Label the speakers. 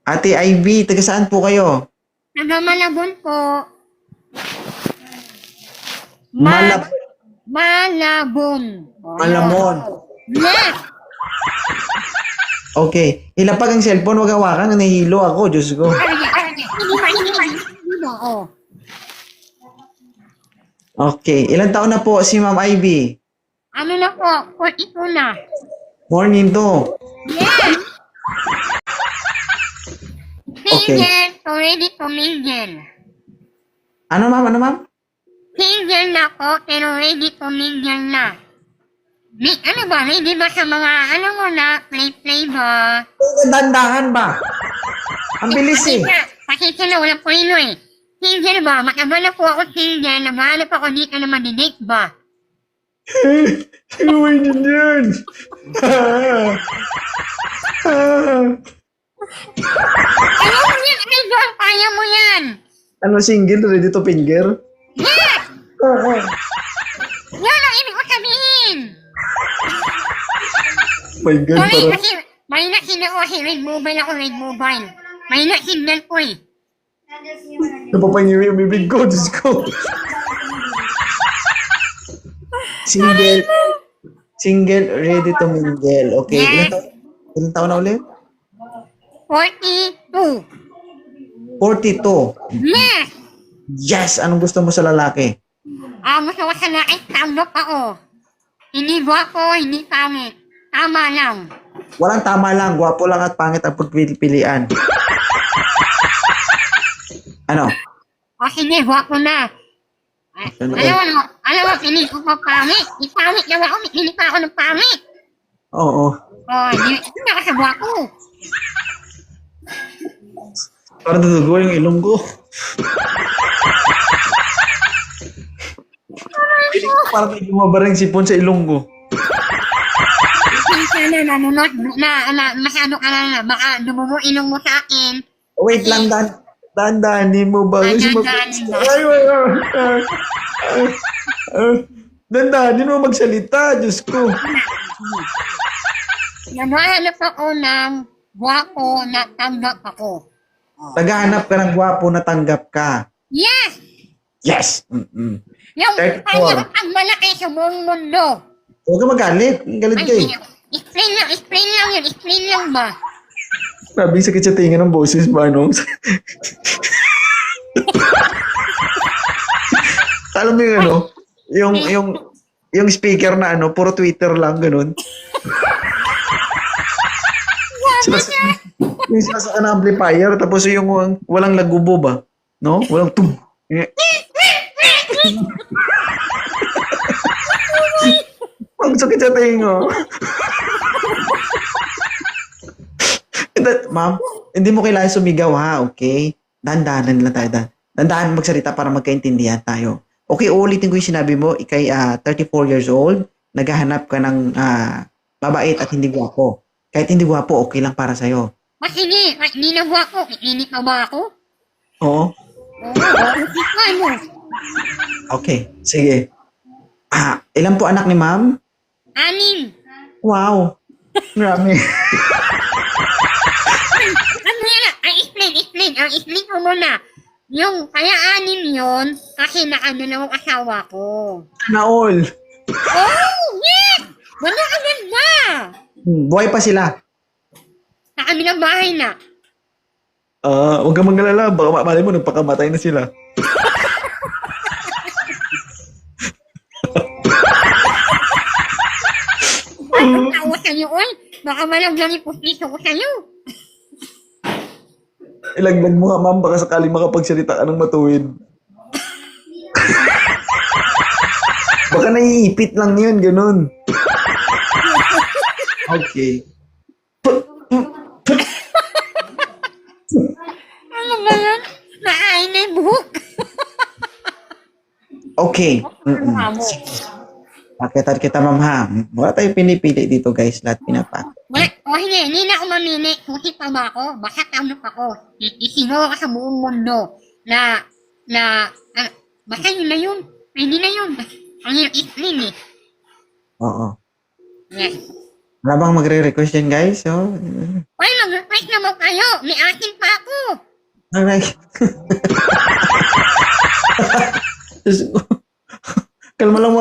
Speaker 1: Ate Ivy, taga saan po kayo?
Speaker 2: Taga Malabon po.
Speaker 1: Malab
Speaker 2: Malabon. O,
Speaker 1: Malamon.
Speaker 2: Yes!
Speaker 1: Okay. Ilapag ang cellphone, wag hawakan. Nahihilo ako, Diyos ko.
Speaker 2: Hindi ba?
Speaker 1: Okay. Ilan taon na po si Ma'am Ivy?
Speaker 2: Ano na po? 42 na.
Speaker 1: Morning to.
Speaker 2: Yes!
Speaker 1: Okay.
Speaker 2: Single to ready to mingle.
Speaker 1: Ano ma'am? Ano ma'am?
Speaker 2: Single na po, pero ready to mingle na. Ano ba? Ready ba sa mga, ano mo na, play ba?
Speaker 1: Dandahan ba? Ang bilis eh.
Speaker 2: Kasi sila walang puwino eh. Single ba? Matagal na po ako single. Naghahanap ako dito na madidate ba?
Speaker 1: Gawin niyo yan.
Speaker 2: Ayaw mo yan, Idol! Kaya mo yan!
Speaker 1: Ano single? Ready to finger?
Speaker 2: Yes! Yan ang ibig ko sabihin!
Speaker 1: My God,
Speaker 2: Sorry,
Speaker 1: parang...
Speaker 2: kasi may nasin ako kasi Red Mobile. May nasindan ko eh.
Speaker 1: Napapangiwi yung bibig ko, Diyos ko. Single. Single, ready to mingle. Okay.
Speaker 2: Yes.
Speaker 1: Ilan taon na ulit?
Speaker 2: 42.
Speaker 1: 42.
Speaker 2: Yes!
Speaker 1: Yes! Anong gusto mo sa lalaki?
Speaker 2: Gusto ko sa laking tanggap ako. Hindi gwapo, hindi pangit. Tama lang.
Speaker 1: Walang tama lang. Gwapo lang at pangit ang pagpipilian. Ano?
Speaker 2: O sige, gwapo na. Alam mo, pinili ko pa pangit. Ipangit na ako, pinili pa ako ng pangit.
Speaker 1: Oo.
Speaker 2: Hindi ako sa gwapo.
Speaker 1: Parang dudugo yung ilong ko. Piling ko parang may gumabarang sipon sa ilong ko.
Speaker 2: Sana nanonood na masyado ka na, baka dumumo ilong mo sa akin.
Speaker 1: Wait lang, dandanin mo ba? Kasi
Speaker 2: Dandanin mo.
Speaker 1: Dandanin mo magsalita, Diyos ko.
Speaker 2: Naghahanap ako ng gwapo na tanggap ako.
Speaker 1: Naghahanap ka ng gwapo na tanggap ka.
Speaker 2: Yes!
Speaker 1: Yes! Mm-mm.
Speaker 2: Yung
Speaker 1: 34.
Speaker 2: kanyang pagmalaki sa buong mundo.
Speaker 1: Huwag ka magalit. Ang galit ka eh.
Speaker 2: Explain lang ba?
Speaker 1: Sabi sakit sa tingin ng boses, Manong. Alam mo yung ano? Yung speaker na ano, puro Twitter lang, ganun. Yung sinasaka na amplifier, tapos yung walang lagubo ba? No? Walang tum. Ang sakit sa tinga. Ma'am, hindi mo kailangan sumigaw ha, okay? Dandanan lang tayo. Dandahan magsalita para magkaintindihan tayo. Okay, ulitin ko yung sinabi mo, ikay 34 years old, naghahanap ka ng mabait at hindi gwapo. Kahit hindi gwapo, okay lang para sa'yo.
Speaker 2: Hindi na gwapo. Init na ba ako?
Speaker 1: Oo?
Speaker 2: Ano?
Speaker 1: Okay, sige. Ilan po anak ni ma'am?
Speaker 2: 6.
Speaker 1: Wow! Marami.
Speaker 2: Ano yan? Explain ko muna. Yung kaya 6 yun, kasi naano na yung asawa ko.
Speaker 1: Sana all.
Speaker 2: Oh, yes! Wala agad na!
Speaker 1: Buhay pa sila.
Speaker 2: Sa kabilang bahay na.
Speaker 1: Huwag kang mag-alala. Baka malay mo, nagpakamatay na sila.
Speaker 2: Ano tawa sa'yo, oy? Baka malagyan yung pustiso ko sa'yo.
Speaker 1: Ilaglag mo nga, ma'am. Baka sakaling makapagsalita ka ng matuwid. Baka naiipit lang yun, ganun. Okay.
Speaker 2: Ano ba yan? Nakain na yung buhok.
Speaker 1: Okay. Pakitar kita, ma'am, ha? Wala tayong pinipili dito, guys. Lahat pinapak.
Speaker 2: Hindi na ako mamili. Susi pa ba ako? Basta tanong ako. Isiguro ka sa buong mundo basta yun na yun. Pwede na yun. Ang yung explain eh.
Speaker 1: Oo.
Speaker 2: Yes.
Speaker 1: Wala bang magre-request yan, guys? So,
Speaker 2: Ay, mag-request naman kayo. May akin pa ako.
Speaker 1: alright. Diyos ko. Kalma lang